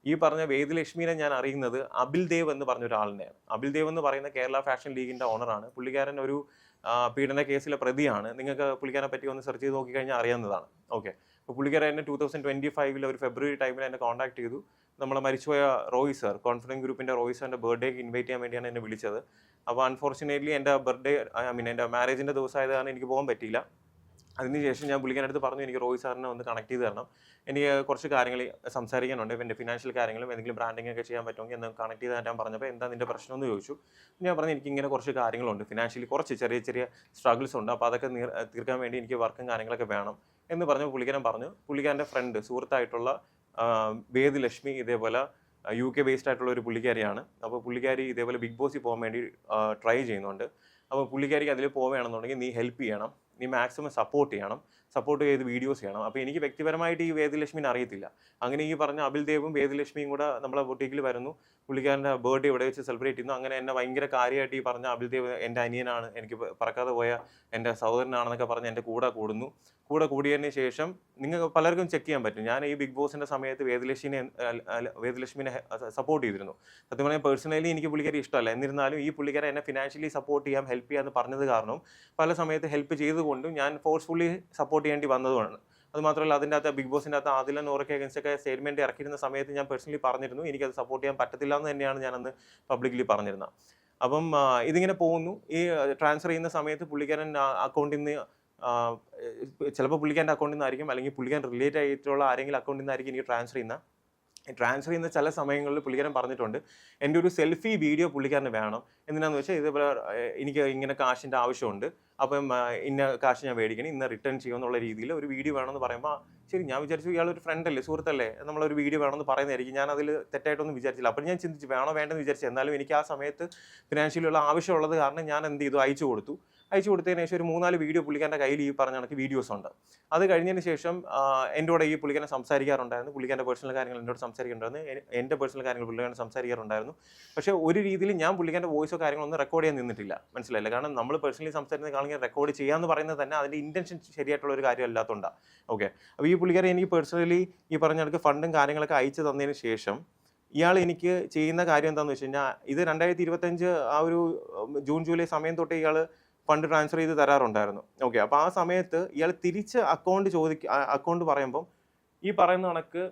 ഈ പറഞ്ഞ വേദലക്ഷ്മിനെ ഞാൻ അറിയുന്നത് അബിൽ ദേവ് എന്ന് പറഞ്ഞ ഒരാളിനെയാണ്. അബിൽ ദേവ് എന്ന് പറയുന്ന കേരള ഫാഷൻ ലീഗിന്റെ ഓണറാണ്. പുള്ളിക്കാരൻ ഒരു പീഡന കേസിലെ പ്രതിയാണ്. നിങ്ങൾക്ക് പുള്ളിക്കാരനെ പറ്റി ഒന്ന് സെർച്ച് ചെയ്ത് നോക്കിക്കഴിഞ്ഞാൽ അറിയാവുന്നതാണ്. ഓക്കെ. അപ്പോൾ പുള്ളിക്കാരൻ എന്നെ 2025 ഒരു ഫെബ്രുവരി ടൈമിൽ എന്നെ കോൺടാക്ട് ചെയ്തു. നമ്മളെ മരിച്ചുപോയ റോയ് സർ, കോൺഫിഡൻസ് ഗ്രൂപ്പിന്റെ റോയ് സാറിന്റെ ബർത്ത്ഡേക്ക് ഇൻവൈറ്റ് ചെയ്യാൻ വേണ്ടിയാണ് എന്നെ വിളിച്ചത്. അപ്പോൾ അൺഫോർച്ചുനേറ്റ്ലി എൻ്റെ ബർത്ത്ഡേ എൻ്റെ മാരേജിന്റെ ദിവസമായത് കാരണം എനിക്ക് പോകാൻ പറ്റിയില്ല. അതിനുശേഷം ഞാൻ പുള്ളിക്കാരടുത്ത് പറഞ്ഞു, എനിക്ക് റോയ് സാറിനെ ഒന്ന് കണക്ട് ചെയ്ത് തരണം, എനിക്ക് കുറച്ച് കാര്യങ്ങൾ സംസാരിക്കാനുണ്ട്, എൻ്റെ ഫിനാൻഷ്യൽ കാര്യങ്ങളും എന്തെങ്കിലും ബ്രാൻഡിംഗ് ഒക്കെ ചെയ്യാൻ പറ്റുമെങ്കിൽ എന്ന് കണക്ട് ചെയ്ത് തരാൻ പറഞ്ഞപ്പോൾ എന്താ നിൻ്റെ പ്രശ്നം എന്ന് ചോദിച്ചു. ഞാൻ പറഞ്ഞു എനിക്ക് ഇങ്ങനെ കുറച്ച് കാര്യങ്ങളുണ്ട്, ഫിനാൻഷ്യലി കുറച്ച് ചെറിയ ചെറിയ സ്ട്രഗിൾസ് ഉണ്ട്, അപ്പോൾ അതൊക്കെ തീർക്കാൻ വേണ്ടി എനിക്ക് വർക്കും കാര്യങ്ങളൊക്കെ വേണം എന്ന് പറഞ്ഞപ്പോൾ പുള്ളിക്കാരൻ പറഞ്ഞു, പുള്ളിക്കാരൻ്റെ ഫ്രണ്ട് സുഹൃത്തായിട്ടുള്ള വേദലക്ഷ്മി ഇതേപോലെ UK ബേസ്ഡ് ആയിട്ടുള്ള ഒരു പുള്ളിക്കാരിയാണ്. അപ്പോൾ പുള്ളിക്കാരി ഇതേപോലെ ബിഗ് ബോസിൽ പോകാൻ വേണ്ടി ട്രൈ ചെയ്യുന്നുണ്ട്. അപ്പോൾ പുള്ളിക്കാരിക്ക് അതിൽ പോവുകയാണെന്നുണ്ടെങ്കിൽ നീ ഹെൽപ്പ് ചെയ്യണം, നീ മാക്സിമം സപ്പോർട്ട് ചെയ്യണം, സപ്പോർട്ട് ചെയ്ത് വീഡിയോസ് ചെയ്യണം. അപ്പോൾ എനിക്ക് വ്യക്തിപരമായിട്ട് ഈ വേദലക്ഷ്മിനെ അറിയത്തില്ല. അങ്ങനെ ഈ പറഞ്ഞ അബിൽ ദേവും വേദലക്ഷ്മിയും കൂടെ നമ്മളെ ബൊട്ടീക്കിൽ വരുന്നു, പുള്ളിക്കാരൻ്റെ ബർത്ത്ഡേ ഇവിടെ വെച്ച് സെലിബ്രേറ്റ് ചെയ്യുന്നു. അങ്ങനെ എന്നെ ഭയങ്കര കാര്യമായിട്ട് ഈ പറഞ്ഞ അബിൽ ദേവ് എൻ്റെ അനിയനാണ്, എനിക്ക് പറക്കാതെ പോയ എൻ്റെ സഹോദരനാണെന്നൊക്കെ പറഞ്ഞ് എൻ്റെ കൂടെ കൂടുന്നു. കൂടെ കൂടിയതിന് ശേഷം നിങ്ങൾക്ക് പലർക്കും ചെക്ക് ചെയ്യാൻ പറ്റും, ഞാൻ ഈ ബിഗ് ബോസിൻ്റെ സമയത്ത് വേദലക്ഷ്മിനെ സപ്പോർട്ട് ചെയ്തിരുന്നു. സത്യം പറഞ്ഞാൽ പേഴ്സണലി എനിക്ക് പുള്ളിക്കാരി ഇഷ്ടമല്ല, എന്നിരുന്നാലും ഈ പുള്ളിക്കാരെ എന്നെ ഫിനാൻഷ്യലി സപ്പോർട്ട് ചെയ്യാം, ഹെൽപ്പ് ചെയ്യാമെന്ന് പറഞ്ഞത് കാരണം പല സമയത്ത് ഹെൽപ്പ് ചെയ്തുകൊണ്ടും ഞാൻ ഫോഴ്സ്ഫുള്ളി സപ്പോർട്ട് ചെയ്യേണ്ടി വന്നതുമാണ്. അത് മാത്രമല്ല അതിൻ്റെ അകത്ത് ബിഗ് ബോസിൻ്റെ അകത്ത് ആദില നൂറയ്ക്ക് അഗൻസ്റ്റ് ഒക്കെ സ്റ്റേറ്റ്മെൻറ്റ് ഇറക്കിയിരുന്ന സമയത്ത് ഞാൻ പേഴ്സണലി പറഞ്ഞിരുന്നു എനിക്കത് സപ്പോർട്ട് ചെയ്യാൻ പറ്റത്തില്ല എന്ന് തന്നെയാണ് ഞാനന്ന് പബ്ലിക്കലി പറഞ്ഞിരുന്നത്. അപ്പം ഇതിങ്ങനെ പോകുന്നു. ഈ ട്രാൻസ്ഫർ ചെയ്യുന്ന സമയത്ത് പുള്ളിക്കാരൻ അക്കൗണ്ടിൽ നിന്ന് ചിലപ്പോൾ പുള്ളിക്കാരൻ്റെ അക്കൗണ്ടിൽ നിന്നായിരിക്കും, അല്ലെങ്കിൽ പുള്ളിക്കാരൻ റിലേറ്റ് ആയിട്ടുള്ള ആരെങ്കിലും അക്കൗണ്ടിൽ നിന്നായിരിക്കും എനിക്ക് ട്രാൻസ്ഫർ ചെയ്യുന്ന ചില സമയങ്ങളിൽ പുള്ളിക്കാരൻ പറഞ്ഞിട്ടുണ്ട് എൻ്റെ ഒരു സെൽഫി വീഡിയോ പുള്ളിക്കാരന് വേണം. എന്തിനാന്ന് വെച്ചാൽ ഇതേപോലെ എനിക്ക് ഇങ്ങനെ കാശിൻ്റെ ആവശ്യമുണ്ട്, അപ്പം ഇന്ന കാശ് ഞാൻ മേടിക്കണം, ഇന്ന് റിട്ടേൺ ചെയ്യുമെന്നുള്ള രീതിയിൽ ഒരു വീഡിയോ വേണമെന്ന് പറയുമ്പോൾ ശരി, ഞാൻ വിചാരിച്ചു ഇയാളൊരു ഫ്രണ്ടല്ലേ, സുഹൃത്തല്ലേ, നമ്മളൊരു വീഡിയോ വേണമെന്ന് പറയുന്നതായിരിക്കും. ഞാൻ അതിൽ തെറ്റായിട്ടൊന്നും വിചാരിച്ചില്ല. അപ്പോൾ ഞാൻ ചിന്തിച്ചു വേണോ വേണ്ടെന്ന് വിചാരിച്ചു. എന്നാലും എനിക്ക് ആ സമയത്ത് ഫിനാൻഷ്യലിയുള്ള ആവശ്യമുള്ളത് കാരണം ഞാൻ എന്ത് ചെയ്തു, അയച്ചു കൊടുത്തതിന് ശേഷം ഒരു 3-4 വീഡിയോ പുള്ളിക്കാരൻ്റെ കയ്യിൽ ഈ പറഞ്ഞ കണക്ക് വീഡിയോസ് ഉണ്ട്. അത് കഴിഞ്ഞതിന് ശേഷം എൻ്റെ കൂടെ ഈ പുള്ളിക്കാരൻ സംസാരിക്കാറുണ്ടായിരുന്നു, പുള്ളിക്കാരൻ്റെ പേഴ്സണൽ കാര്യങ്ങൾ എന്നോട് സംസാരിക്കാറുണ്ടായിരുന്നു, എൻ്റെ പേഴ്സണൽ കാര്യങ്ങൾ പുള്ളിക്കാരൻ സംസാരിക്കാറുണ്ടായിരുന്നു. പക്ഷേ ഒരു രീതിയിൽ ഞാൻ പുള്ളിക്കാരൻ്റെ വോയിസോ കാര്യങ്ങളൊന്നും റെക്കോർഡ് ചെയ്യാൻ നിന്നിട്ടില്ല, മനസ്സിലായില്ല. കാരണം നമ്മൾ പേഴ്സണലി സംസാരിക്കുന്ന കാണെങ്കിൽ റെക്കോർഡ് ചെയ്യാമെന്ന് പറയുന്നത് തന്നെ അതിൻ്റെ ഇൻറ്റൻഷൻ ശരിയായിട്ടുള്ള ഒരു കാര്യം അല്ലാത്തതുകൊണ്ടാണ്. ഓക്കെ. അപ്പോൾ ഈ പുള്ളിക്കാരൻ എനിക്ക് പേഴ്സണലി ഈ പറഞ്ഞ കണക്ക് ഫണ്ടും കാര്യങ്ങളൊക്കെ അയച്ചു തന്നതിന് ശേഷം ഇയാൾ എനിക്ക് ചെയ്യുന്ന കാര്യം എന്താണെന്ന് വെച്ച് കഴിഞ്ഞാൽ, ഇത് 2025 ആ ഒരു ജൂൺ ജൂലൈ സമയം തൊട്ട് ഇയാൾ ഫണ്ട് ട്രാൻസ്ഫർ ചെയ്ത് തരാറുണ്ടായിരുന്നു. ഓക്കെ. അപ്പോൾ ആ സമയത്ത് ഇയാൾ തിരിച്ച് അക്കൗണ്ട് പറയുമ്പം ഈ പറയുന്ന കണക്ക്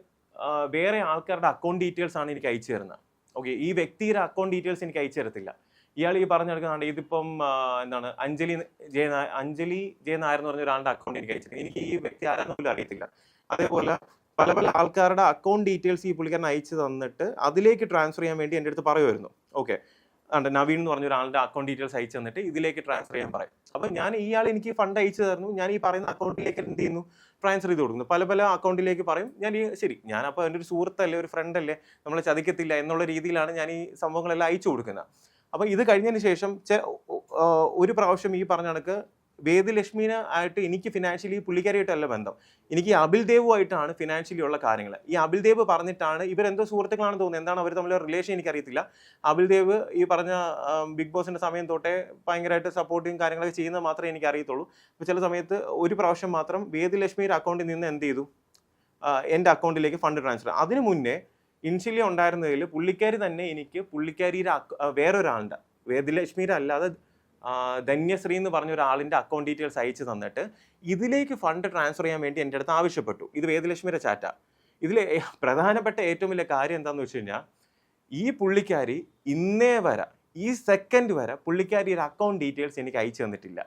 വേറെ ആൾക്കാരുടെ അക്കൗണ്ട് ഡീറ്റെയിൽസ് ആണ് എനിക്ക് അയച്ചു തരുന്നത്. ഓക്കെ. ഈ വ്യക്തിയുടെ അക്കൗണ്ട് ഡീറ്റെയിൽസ് എനിക്ക് അയച്ചു തരത്തില്ല. ഇയാൾ ഈ പറഞ്ഞു നടക്കുന്നുണ്ട് ഇതിപ്പം എന്താണ് അഞ്ജലി ജെ നായർ എന്ന് പറഞ്ഞ ഒരാളുടെ അക്കൗണ്ട് എനിക്ക് അയച്ചിട്ടുണ്ട്. എനിക്ക് ഈ വ്യക്തി ആരാന്ന് പോലും അറിയത്തില്ല. അതേപോലെ പല പല ആൾക്കാരുടെ അക്കൗണ്ട് ഡീറ്റെയിൽസ് ഈ പുള്ളിക്കാരൻ അയച്ചു തന്നിട്ട് അതിലേക്ക് ട്രാൻസ്ഫർ ചെയ്യാൻ വേണ്ടി എൻ്റെ അടുത്ത് പറയുമായിരുന്നു. ഓക്കെ. നവീൻ എന്ന് പറഞ്ഞ ഒരാളുടെ അക്കൗണ്ട് ഡീറ്റെയിൽസ് അയച്ചു തന്നിട്ട് ഇതിലേക്ക് ട്രാൻസ്ഫർ ചെയ്യാൻ പറയും. അപ്പം ഞാൻ ഇയാൾ എനിക്ക് ഫണ്ട് അയച്ചു തരുന്നു, ഞാൻ ഈ പറയുന്ന അക്കൗണ്ടിലേക്ക് എന്ത് ചെയ്യുന്നു, ട്രാൻസ്ഫർ ചെയ്ത് കൊടുക്കുന്നു. പല പല അക്കൗണ്ടിലേക്ക് പറയും. ശരി, ഞാനപ്പോൾ എൻ്റെ ഒരു സുഹൃത്തല്ലേ, ഒരു ഫ്രണ്ടല്ലേ, നമ്മളെ ചതിക്കത്തില്ല എന്നുള്ള രീതിയിലാണ് ഞാൻ ഈ സംഭവങ്ങളെല്ലാം അയച്ചു കൊടുക്കുന്നത്. അപ്പോൾ ഇത് കഴിഞ്ഞതിന് ശേഷം ഒരു പ്രാവശ്യം ഈ പറഞ്ഞ കണക്ക് വേദലക്ഷ്മിനെ ആയിട്ട് എനിക്ക് ഫിനാൻഷ്യലി പുള്ളിക്കാരിയായിട്ടല്ല ബന്ധം, എനിക്ക് അബിൽ ദേവുമായിട്ടാണ് ഫിനാൻഷ്യലി ഉള്ള കാര്യങ്ങൾ. ഈ അബിൽ ദേവ് പറഞ്ഞിട്ടാണ്, ഇവരെന്തോ സുഹൃത്തുക്കളാണെന്ന് തോന്നുന്നത്, എന്താണ് അവർ തമ്മിലുള്ള റിലേഷൻ എനിക്കറിയത്തില്ല. അബിൽ ദേവ് ഈ പറഞ്ഞ ബിഗ് ബോസിൻ്റെ സമയം തൊട്ടേ ഭയങ്കരമായിട്ട് സപ്പോർട്ടിങ് കാര്യങ്ങളൊക്കെ ചെയ്യുന്നത് മാത്രമേ എനിക്ക് അറിയത്തുള്ളൂ. അപ്പോൾ ചില സമയത്ത് ഒരു പ്രാവശ്യം മാത്രം വേദലക്ഷ്മിയുടെ അക്കൗണ്ടിൽ നിന്ന് എന്ത് ചെയ്തു, എൻ്റെ അക്കൗണ്ടിലേക്ക് ഫണ്ട് ട്രാൻസ്ഫർ. അതിനു മുന്നേ ഇനിഷ്യലി ഉണ്ടായിരുന്നതിൽ പുള്ളിക്കാരി തന്നെ എനിക്ക് പുള്ളിക്കാരിയുടെ വേറൊരാളുടെ, വേദലക്ഷ്മിയുടെ അല്ലാതെ ധന്യശ്രീ എന്ന് പറഞ്ഞ ഒരാളിൻ്റെ അക്കൗണ്ട് ഡീറ്റെയിൽസ് അയച്ചു തന്നിട്ട് ഇതിലേക്ക് ഫണ്ട് ട്രാൻസ്ഫർ ചെയ്യാൻ വേണ്ടി എൻ്റെ അടുത്ത് ആവശ്യപ്പെട്ടു. ഇത് വേദലക്ഷ്മിയുടെ ചാറ്റാ. ഇതിൽ പ്രധാനപ്പെട്ട ഏറ്റവും വലിയ കാര്യം എന്താണെന്ന് വെച്ച് കഴിഞ്ഞാൽ, ഈ പുള്ളിക്കാരി ഇന്നേ വരെ ഈ സെക്കൻഡ് വരെ പുള്ളിക്കാരിയുടെ അക്കൗണ്ട് ഡീറ്റെയിൽസ് എനിക്ക് അയച്ചു തന്നിട്ടില്ല.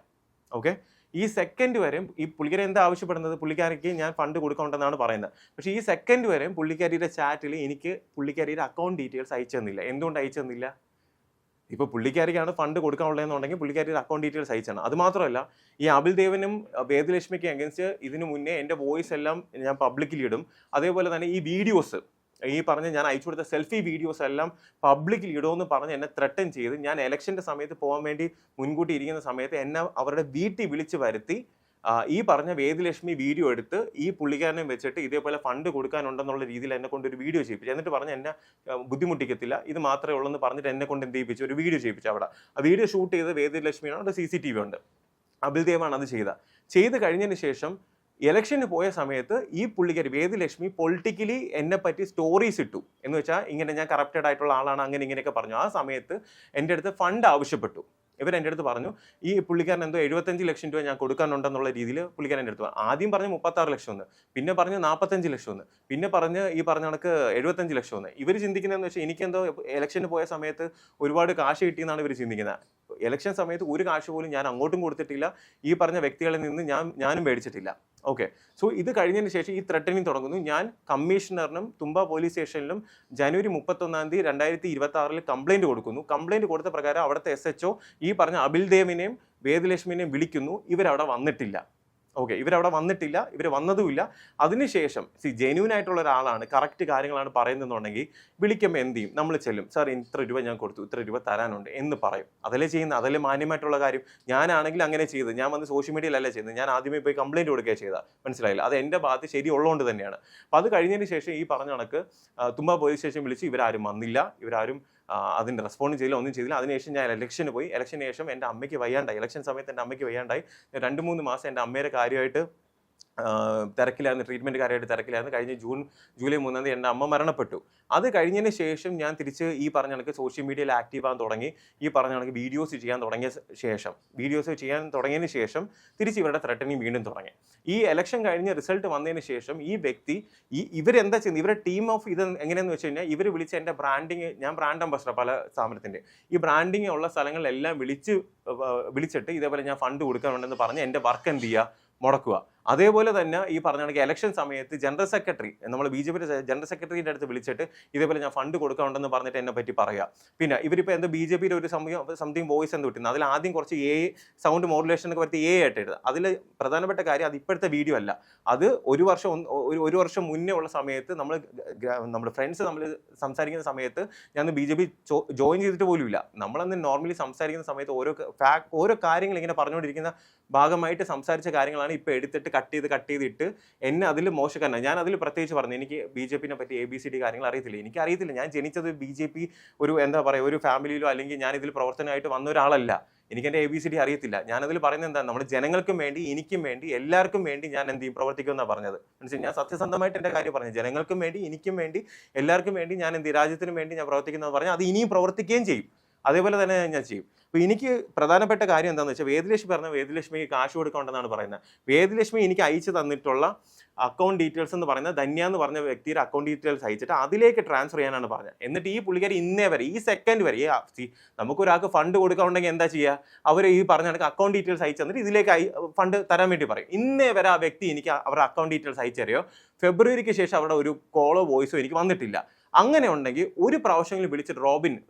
ഓക്കെ. ഈ സെക്കൻഡ് വരെയും ഈ പുള്ളിക്കാരി എന്താ ആവശ്യപ്പെടുന്നത്, പുള്ളിക്കാരിക്ക് ഞാൻ ഫണ്ട് കൊടുക്കണമെന്നാണ് പറയുന്നത്. പക്ഷേ ഈ സെക്കൻഡ് വരെയും പുള്ളിക്കാരിയുടെ ചാറ്റിൽ എനിക്ക് പുള്ളിക്കാരിയുടെ അക്കൗണ്ട് ഡീറ്റെയിൽസ് അയച്ചു തന്നില്ല. എന്തുകൊണ്ട് അയച്ചു തന്നില്ല? ഇപ്പോൾ പുള്ളിക്കാരിക്കാണ് ഫണ്ട് കൊടുക്കാനുള്ളതെന്നുണ്ടെങ്കിൽ പുള്ളിക്കാരിയുടെ അക്കൗണ്ട് ഡീറ്റെയിൽസ് അയച്ചാണ്. അത് മാത്രമല്ല, ഈ അബിൽ ദേവനും വേദലക്ഷ്മിക്ക് അഗൻസ്റ്റ് ഇതിനു മുന്നേ എൻ്റെ വോയിസ് എല്ലാം ഞാൻ പബ്ലിക്കലി ഇടും. അതേപോലെ തന്നെ ഈ വീഡിയോസ്, ഈ പറഞ്ഞ ഞാൻ അയച്ചു കൊടുത്ത സെൽഫി വീഡിയോസ് എല്ലാം പബ്ലിക്കലി ഇടുമെന്ന് പറഞ്ഞ് എന്നെ ത്രെട്ടൻ ചെയ്ത്, ഞാൻ ഇലക്ഷൻ്റെ സമയത്ത് പോകാൻ വേണ്ടി മുൻകൂട്ടി ഇരിക്കുന്ന സമയത്ത് എന്നെ അവരുടെ വീട്ടിൽ വിളിച്ച് വരുത്തി ഈ പറഞ്ഞ വേദലക്ഷ്മി വീഡിയോ എടുത്ത് ഈ പുള്ളിക്കാരനെ വെച്ചിട്ട് ഇതേപോലെ ഫണ്ട് കൊടുക്കാനുണ്ടെന്നുള്ള രീതിയിൽ എന്നെ കൊണ്ട് ഒരു വീഡിയോ ചെയ്യിപ്പിച്ചു. എന്നിട്ട് പറഞ്ഞ് എന്നെ ബുദ്ധിമുട്ടിക്കത്തില്ല, ഇത് മാത്രമേ ഉള്ളൂ എന്ന് പറഞ്ഞിട്ട് എന്നെ കൊണ്ട് എന്ത് ചെയ്യിപ്പിച്ചു, ഒരു വീഡിയോ ചെയ്യിപ്പിച്ചു. അവിടെ ആ വീഡിയോ ഷൂട്ട് ചെയ്ത് വേദലക്ഷ്മിയാണ്, അവിടെ CCTV ഉണ്ട്, അബിൽ ദേവാണ് അത് ചെയ്ത് കഴിഞ്ഞതിന് ശേഷം ഇലക്ഷന് പോയ സമയത്ത് ഈ പുള്ളിക്കാരി വേദലക്ഷ്മി പൊളിറ്റിക്കലി എന്നെ പറ്റി സ്റ്റോറീസ് ഇട്ടു എന്ന് വെച്ചാൽ ഇങ്ങനെ ഞാൻ കറപ്റ്റഡ് ആയിട്ടുള്ള ആളാണ് അങ്ങനെ ഇങ്ങനെയൊക്കെ പറഞ്ഞു. ആ സമയത്ത് എൻ്റെ അടുത്ത് ഫണ്ട് ആവശ്യപ്പെട്ടു. ഇവർ എൻ്റെ അടുത്ത് പറഞ്ഞു ഈ പുള്ളിക്കാരൻ എന്തോ 75 ലക്ഷം രൂപ ഞാൻ കൊടുക്കാനുണ്ടെന്നുള്ള രീതിയിൽ പുള്ളിക്കാരൻ എൻ്റെ അടുത്ത് പറഞ്ഞു. ആദ്യം പറഞ്ഞ് 36 ലക്ഷം എന്ന്, പിന്നെ പറഞ്ഞ് 45 ലക്ഷം എന്ന്, പിന്നെ പറഞ്ഞ് ഈ പറഞ്ഞ കണക്ക് 75 ലക്ഷം എന്ന്. ഇവർ ചിന്തിക്കുന്നതെന്ന് വെച്ചാൽ എനിക്കെന്തോ ഇലക്ഷന് പോയ സമയത്ത് ഒരുപാട് കാശ് കിട്ടിയെന്നാണ് ഇവർ ചിന്തിക്കുന്നത്. ഇലക്ഷൻ സമയത്ത് ഒരു കാശ് പോലും ഞാൻ അങ്ങോട്ടും കൊടുത്തിട്ടില്ല, ഈ പറഞ്ഞ വ്യക്തികളിൽ നിന്ന് ഞാനും മേടിച്ചിട്ടില്ല. ഓക്കെ, സോ ഇത് കഴിഞ്ഞതിന് ശേഷം ഈ ത്രെട്ടനിങ് തുടങ്ങുന്നു. ഞാൻ കമ്മീഷണറിനും തുമ്പ പോലീസ് സ്റ്റേഷനിലും ജനുവരി 31 2026 കംപ്ലൈന്റ് കൊടുക്കുന്നു. കംപ്ലൈന്റ് കൊടുത്ത പ്രകാരം അവിടുത്തെ SHO ഈ പറഞ്ഞ അബിൽദേവിനെയും വേദലക്ഷ്മിനെയും വിളിക്കുന്നു. ഇവരവിടെ വന്നിട്ടില്ല. ഓക്കെ, ഇവരവിടെ വന്നിട്ടില്ല, ഇവർ വന്നതുമില്ല. അതിനുശേഷം ജെന്യൂൻ ആയിട്ടുള്ള ഒരാളാണ്, കറക്റ്റ് കാര്യങ്ങളാണ് പറയുന്നതെന്നുണ്ടെങ്കിൽ വിളിക്കുമ്പോൾ എന്ത് ചെയ്യും? നമ്മൾ ചെല്ലും, സാർ ഇത്ര രൂപ ഞാൻ കൊടുത്തു, ഇത്ര രൂപ തരാനുണ്ട് എന്ന് പറയും. അതല്ലേ ചെയ്യുന്നത്, അതല്ലേ മാന്യമായിട്ടുള്ള കാര്യം. ഞാനാണെങ്കിൽ അങ്ങനെ ചെയ്ത്, ഞാൻ വന്ന് സോഷ്യൽ മീഡിയയിലല്ല ചെയ്യുന്നത്, ഞാൻ ആദ്യമേ പോയി കംപ്ലൈന്റ് കൊടുക്കുക ചെയ്താൽ, മനസ്സിലായില്ല? അത് എൻ്റെ ഭാഗത്ത് ശരിയുള്ളതുകൊണ്ട് തന്നെയാണ്. അപ്പോൾ അത് കഴിഞ്ഞതിന് ശേഷം ഈ പറഞ്ഞ കണക്ക് തുമ്പ പോലീസ് സ്റ്റേഷൻ വിളിച്ച് ഇവരാരും വന്നില്ല, ഇവരാരും അതിൻ്റെ റെസ്പോണ്ട് ചെയ്തില്ല, ഒന്നും ചെയ്തില്ല. അതിനുശേഷം ഞാൻ ഇലക്ഷന് പോയി. ഇലക്ഷന് ശേഷം എൻ്റെ അമ്മയ്ക്ക് വയ്യാണ്ടായി. ഇലക്ഷൻ സമയത്ത് എൻ്റെ അമ്മയ്ക്ക് വയ്യാണ്ടായി. 2-3 മാസം എൻ്റെ അമ്മയുടെ കാര്യമായിട്ട് തിരക്കിലായിരുന്നു, ട്രീറ്റ്മെൻറ്റ് കാര്യമായിട്ട് തിരക്കിലായിരുന്നു. കഴിഞ്ഞ ജൂലൈ 3 എൻ്റെ അമ്മ മരണപ്പെട്ടു. അത് കഴിഞ്ഞതിന് ശേഷം ഞാൻ തിരിച്ച് ഈ പറഞ്ഞ കണക്ക് സോഷ്യൽ മീഡിയയിൽ ആക്റ്റീവ് ആകാൻ തുടങ്ങി. ഈ പറഞ്ഞ കണക്ക് വീഡിയോസ് ചെയ്യാൻ തുടങ്ങിയതിന് ശേഷം തിരിച്ച് ഇവരുടെ ത്രെട്ടനിങ് വീണ്ടും തുടങ്ങി. ഈ ഇലക്ഷൻ കഴിഞ്ഞ് റിസൾട്ട് വന്നതിന് ശേഷം ഈ വ്യക്തി ഇവരെന്താ ചെയ്യുന്നത്, ഇവരുടെ ടീം ഓഫ് ഇത് എങ്ങനെയാണെന്ന് വെച്ച് കഴിഞ്ഞാൽ, ഇവർ വിളിച്ച് എൻ്റെ ബ്രാൻഡിങ്, ഞാൻ ബ്രാൻഡ് അംബാസഡർ പല സ്ഥാപനത്തിൻ്റെ, ഈ ബ്രാൻഡിങ് ഉള്ള സ്ഥലങ്ങളിലെല്ലാം വിളിച്ചിട്ട് ഇതേപോലെ ഞാൻ ഫണ്ട് കൊടുക്കാനുണ്ടെന്ന് പറഞ്ഞ് എൻ്റെ വർക്ക് എന്ത് ചെയ്യുക, മുടക്കുക. അതേപോലെ തന്നെ ഈ പറഞ്ഞ കണക്ക് ഇലക്ഷൻ സമയത്ത് ജനറൽ സെക്രട്ടറി, നമ്മൾ BJP ജനറൽ സെക്രട്ടറിയുടെ അടുത്ത് വിളിച്ചിട്ട് ഇതേപോലെ ഞാൻ ഫണ്ട് കൊടുക്കാനുണ്ടെന്ന് പറഞ്ഞിട്ട് എന്നെ പറ്റി പറയുക. പിന്നെ ഇവരിപ്പോൾ എന്തോ BJPയുടെ ഒരു സംതിങ് വോയിസ് എന്ന് കിട്ടുന്നത്, അതിൽ ആദ്യം കുറച്ച് സൗണ്ട് മോഡുലേഷനൊക്കെ വരുത്തി ആയിട്ടിരുന്നത്. അതിൽ പ്രധാനപ്പെട്ട കാര്യം അത് ഇപ്പോഴത്തെ വീഡിയോ അല്ല, അത് ഒരു വർഷം മുന്നേ ഉള്ള സമയത്ത് നമ്മുടെ ഫ്രണ്ട്സ് നമ്മൾ സംസാരിക്കുന്ന സമയത്ത് ഞാൻ BJP ജോയിൻ ചെയ്തിട്ട് പോലും ഇല്ല. നമ്മളന്ന് നോർമലി സംസാരിക്കുന്ന സമയത്ത് ഓരോ കാര്യങ്ങൾ ഇങ്ങനെ പറഞ്ഞുകൊണ്ടിരിക്കുന്ന ഭാഗമായിട്ട് സംസാരിച്ച കാര്യങ്ങളാണ് ഇപ്പോൾ എടുത്തിട്ട് കട്ട് ചെയ്തിട്ട് എന്നെ അതിൽ മോശക്കാരനാണ്. ഞാൻ അതിൽ പ്രത്യേകിച്ച് പറഞ്ഞു, എനിക്ക് BJPനെ പറ്റി ABCD കാര്യങ്ങൾ അറിയത്തില്ല, എനിക്കറിയത്തില്ല. ഞാൻ ജനിച്ചത് BJP ഒരു എന്താ പറയുക ഒരു ഫാമിലിയിലോ അല്ലെങ്കിൽ ഞാൻ ഇതിൽ പ്രവർത്തനമായിട്ട് വന്ന ഒരാളല്ല. എനിക്ക് എൻ്റെ ABCD അറിയത്തില്ല. ഞാനതിൽ പറയുന്നത് എന്താ, നമ്മുടെ ജനങ്ങൾക്കും വേണ്ടി, എനിക്കും വേണ്ടി, എല്ലാവർക്കും വേണ്ടി ഞാൻ എന്ത് ചെയ്യും, പ്രവർത്തിക്കുമെന്നാണ് പറഞ്ഞത്. മനസ്സിലായി? ഞാൻ സത്യസന്ധമായിട്ട് എൻ്റെ കാര്യം പറഞ്ഞു. ജനങ്ങൾക്കും വേണ്ടി, എനിക്കും വേണ്ടി, എല്ലാവർക്കും വേണ്ടി ഞാൻ എന്ത് രാജ്യത്തിനും വേണ്ടി ഞാൻ പ്രവർത്തിക്കുന്നതെന്ന് പറഞ്ഞാൽ അത് ഇനിയും പ്രവർത്തിക്കുകയും ചെയ്യും. അതേപോലെ തന്നെ ഞാൻ ചെയ്യും. അപ്പോൾ എനിക്ക് പ്രധാനപ്പെട്ട കാര്യം എന്താണെന്ന് വെച്ചാൽ, വേദലക്ഷ്മിക്ക് കാശ് കൊടുക്കണമെന്നാണ് പറയുന്നത്. വേദലക്ഷ്മി എനിക്ക് അയച്ചു തന്നിട്ടുള്ള അക്കൗണ്ട് ഡീറ്റെയിൽസ് എന്ന് പറയുന്നത് ധന്യ എന്ന് പറഞ്ഞ വ്യക്തിയുടെ അക്കൗണ്ട് ഡീറ്റെയിൽസ് അയച്ചിട്ട് അതിലേക്ക് ട്രാൻസ്ഫർ ചെയ്യാനാണ് പറഞ്ഞത്. എന്നിട്ട് ഈ പുള്ളിക്കാരി ഇന്നേ വരെ, ഈ സെക്കൻഡ് വരെ, നമുക്കൊരാൾക്ക് ഫണ്ട് കൊടുക്കാനുണ്ടെങ്കിൽ എന്താ ചെയ്യുക, അവർ ഈ പറഞ്ഞ കണക്ക് അക്കൗണ്ട് ഡീറ്റെയിൽസ് അയച്ചു തന്നിട്ട് ഇതിലേക്ക് ഫണ്ട് തരാൻ വേണ്ടി പറയും. ഇന്നേ വരെ ആ വ്യക്തി എനിക്ക് അവരുടെ അക്കൗണ്ട് ഡീറ്റെയിൽസ് അയച്ചറിയോ, ഫെബ്രുവരിക്ക് ശേഷം അവിടെ ഒരു കോളോ വോയിസോ എനിക്ക് വന്നിട്ടില്ല. അങ്ങനെ ഉണ്ടെങ്കിൽ ഒരു പ്രാവശ്യമെങ്കിലും വിളിച്ചിട്ട്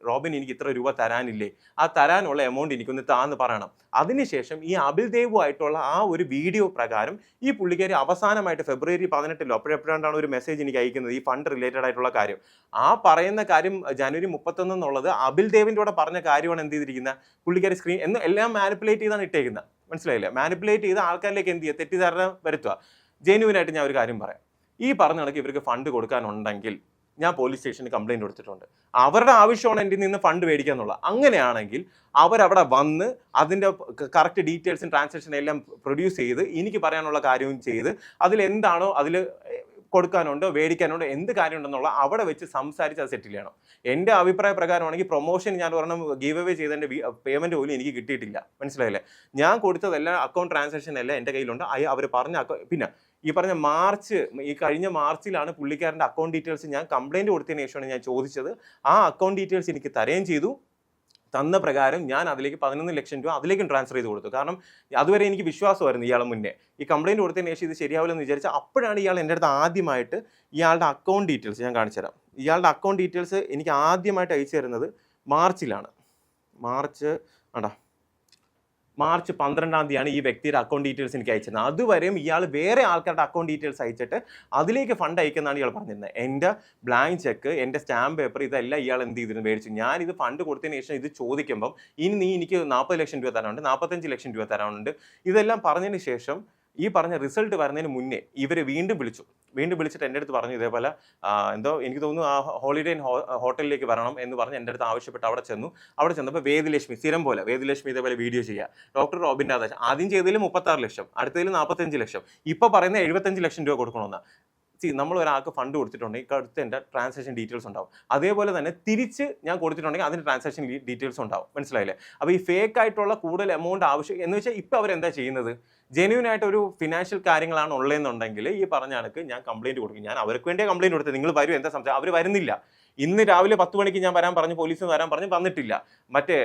റോബിൻ എനിക്ക് ഇത്ര രൂപ തരാനില്ലേ, ആ തരാനുള്ള എമൗണ്ട് എനിക്കൊന്ന് താന്ന് പറയണം. അതിനുശേഷം ഈ അബിൽദേവുമായിട്ടുള്ള ആ ഒരു വീഡിയോ പ്രകാരം ഈ പുള്ളിക്കാരി അവസാനമായിട്ട് ഫെബ്രുവരി 18 അപ്പോഴെപ്പോഴാണ് ഒരു മെസ്സേജ് എനിക്ക് അയക്കുന്നത്, ഈ ഫണ്ട് റിലേറ്റഡ് ആയിട്ടുള്ള കാര്യം. ആ പറയുന്ന കാര്യം ജനുവരി 31 എന്നുള്ളത് അബിൽദേവിൻ്റെ കൂടെ പറഞ്ഞ കാര്യമാണ് എന്ത് ചെയ്തിരിക്കുന്നത്, പുള്ളിക്കാരി സ്ക്രീൻ എന്ന് എല്ലാം മാനിപ്പുലേറ്റ് ചെയ്താണ് ഇട്ടേക്കുന്നത്. മനസ്സിലായില്ലേ? മാനിപ്പുലേറ്റ് ചെയ്ത് ആൾക്കാരിലേക്ക് എന്ത് ചെയ്യുക, തെറ്റിദ്ധാരണ വരുത്തുക. ജെന്യുവിനായിട്ട് ഞാൻ ഒരു കാര്യം പറയാം, ഈ പറഞ്ഞ കണക്ക് ഇവർക്ക് ഫണ്ട് കൊടുക്കാനുണ്ടെങ്കിൽ ഞാൻ പോലീസ് സ്റ്റേഷനിൽ കംപ്ലൈൻറ്റ് കൊടുത്തിട്ടുണ്ട്. അവരുടെ ആവശ്യമാണ് എൻ്റെ നിന്ന് ഫണ്ട് മേടിക്കുക എന്നുള്ളത്. അങ്ങനെയാണെങ്കിൽ അവരവിടെ വന്ന് അതിൻ്റെ കറക്റ്റ് ഡീറ്റെയിൽസും ട്രാൻസാക്ഷൻ എല്ലാം പ്രൊഡ്യൂസ് ചെയ്ത് എനിക്ക് പറയാനുള്ള കാര്യവും ചെയ്ത് അതിലെന്താണോ അതിൽ കൊടുക്കാനുണ്ടോ മേടിക്കാനുണ്ടോ എന്ത് കാര്യമുണ്ടെന്നുള്ള അവിടെ വെച്ച് സംസാരിച്ച് അത് സെറ്റിൽ ചെയ്യണം. എൻ്റെ അഭിപ്രായ പ്രകാരമാണെങ്കിൽ പ്രൊമോഷൻ ഞാൻ ഒരെണ്ണം ഗീവ് അവേ ചെയ്തതിൻ്റെ പേയ്മെൻറ്റ് പോലും എനിക്ക് കിട്ടിയിട്ടില്ല. മനസ്സിലായില്ലേ? ഞാൻ കൊടുത്തതെല്ലാം അക്കൗണ്ട് ട്രാൻസാക്ഷൻ എല്ലാം എൻ്റെ കയ്യിലുണ്ട്. അവർ പറഞ്ഞ പിന്നെ ഈ പറഞ്ഞ കഴിഞ്ഞ മാർച്ചിലാണ് പുള്ളിക്കാരൻ്റെ അക്കൗണ്ട് ഡീറ്റെയിൽസ് ഞാൻ കംപ്ലൈൻറ്റ് കൊടുത്തതിന് ശേഷമാണ് ഞാൻ ചോദിച്ചത്. ആ അക്കൗണ്ട് ഡീറ്റെയിൽസ് എനിക്ക് തരുകയും ചെയ്തു. തന്ന പ്രകാരം ഞാൻ അതിലേക്ക് 11 ലക്ഷം രൂപ അതിലേക്കും ട്രാൻസ്ഫർ ചെയ്ത് കൊടുത്തു. കാരണം അതുവരെ എനിക്ക് വിശ്വാസമായിരുന്നു ഇയാളെ മുന്നേ. ഈ കംപ്ലൈൻറ്റ് കൊടുത്തതിന് ശേഷം ഇത് ശരിയാവില്ലെന്ന് വിചാരിച്ചാൽ അപ്പോഴാണ് ഇയാൾ എൻ്റെ അടുത്ത് ആദ്യമായിട്ട് ഇയാളുടെ അക്കൗണ്ട് ഡീറ്റെയിൽസ് ഞാൻ കാണിച്ചു തരാം. ഇയാളുടെ അക്കൗണ്ട് ഡീറ്റെയിൽസ് എനിക്ക് ആദ്യമായിട്ട് അയച്ചു തരുന്നത് മാർച്ചിലാണ്. മാർച്ച് 12 ഈ വ്യക്തിയുടെ അക്കൗണ്ട് ഡീറ്റെയിൽസ് എനിക്ക് അയച്ചിരുന്നത്. അതുവരെയും ഇയാൾ വേറെ ആൾക്കാരുടെ അക്കൗണ്ട് ഡീറ്റെയിൽസ് അയച്ചിട്ട് അതിലേക്ക് ഫണ്ട് അയക്കുന്നതാണ് ഇയാൾ പറഞ്ഞിരുന്നത്. എൻ്റെ ബ്ലാങ്ക് ചെക്ക്, എൻ്റെ സ്റ്റാമ്പ് പേപ്പർ ഇതെല്ലാം ഇയാൾ എന്ത് ചെയ്തിരുന്നു, മേടിച്ചു. ഞാനിത് ഫണ്ട് കൊടുത്തതിന് ശേഷം ഇത് ചോദിക്കുമ്പം ഇനി നീ എനിക്ക് 40 ലക്ഷം രൂപ തരാനുണ്ട്, 45 ലക്ഷം രൂപ തരാനുണ്ട്, ഇതെല്ലാം പറഞ്ഞതിന് ശേഷം ഈ പറഞ്ഞ റിസൾട്ട് വരുന്നതിന് മുന്നേ ഇവർ വീണ്ടും വിളിച്ചിട്ട് എൻ്റെ അടുത്ത് പറഞ്ഞു ഇതേപോലെ എന്തോ എനിക്ക് തോന്നുന്നു ആ ഹോളിഡേ ഹോട്ടലിലേക്ക് വരണം എന്ന് പറഞ്ഞ് എൻ്റെ അടുത്ത് ആവശ്യപ്പെട്ട് അവിടെ ചെന്നപ്പോൾ വേദലക്ഷ്മി സ്ഥിരം പോലെ വേദലക്ഷ്മി ഇതേപോലെ വീഡിയോ ചെയ്യുക, ഡോക്ടർ റോബിൻ രാധാകൃഷ്ണൻ ആദ്യം ചെയ്തതിൽ 36 ലക്ഷം, അടുത്തതിൽ 45 ലക്ഷം, ഇപ്പൊ പറയുന്ന 75 ലക്ഷം രൂപ കൊടുക്കണമെന്നാണ്. നമ്മൾ ഒരാൾക്ക് ഫണ്ട് കൊടുത്തിട്ടുണ്ടെങ്കിൽ അടുത്ത് എൻ്റെ ട്രാൻസാക്ഷൻ ഡീറ്റെയിൽസ് ഉണ്ടാവും. അതേപോലെ തന്നെ തിരിച്ച് ഞാൻ കൊടുത്തിട്ടുണ്ടെങ്കിൽ അതിൻ്റെ ട്രാൻസാക്ഷൻ ഡീറ്റെയിൽസ് ഉണ്ടാവും. മനസ്സിലായില്ലേ? അപ്പോൾ ഈ ഫേക്ക് ആയിട്ടുള്ള കൂടുതൽ എമൗണ്ട് ആവശ്യം എന്ന് വെച്ചാൽ ഇപ്പോൾ അവരെന്താ ചെയ്യുന്നത്, ജെന്യൂൻ ആയിട്ട് ഒരു ഫിനാൻഷ്യൽ കാര്യങ്ങളാണ് ഉള്ളതെന്നുണ്ടെങ്കിൽ ഈ പറഞ്ഞ കണക്ക് ഞാൻ കംപ്ലൈന്റ് കൊടുക്കും. ഞാൻ അവർക്ക് വേണ്ടിയേ കംപ്ലൈന്റ് കൊടുത്തത്, നിങ്ങൾ വരും എന്താ സംശയം, അവർ വരുന്നില്ല. ഇന്ന് രാവിലെ 10 മണിക്ക് ഞാൻ വരാൻ പറഞ്ഞു, പോലീസ് വരാൻ പറഞ്ഞു, വന്നിട്ടില്ല. മറ്റേ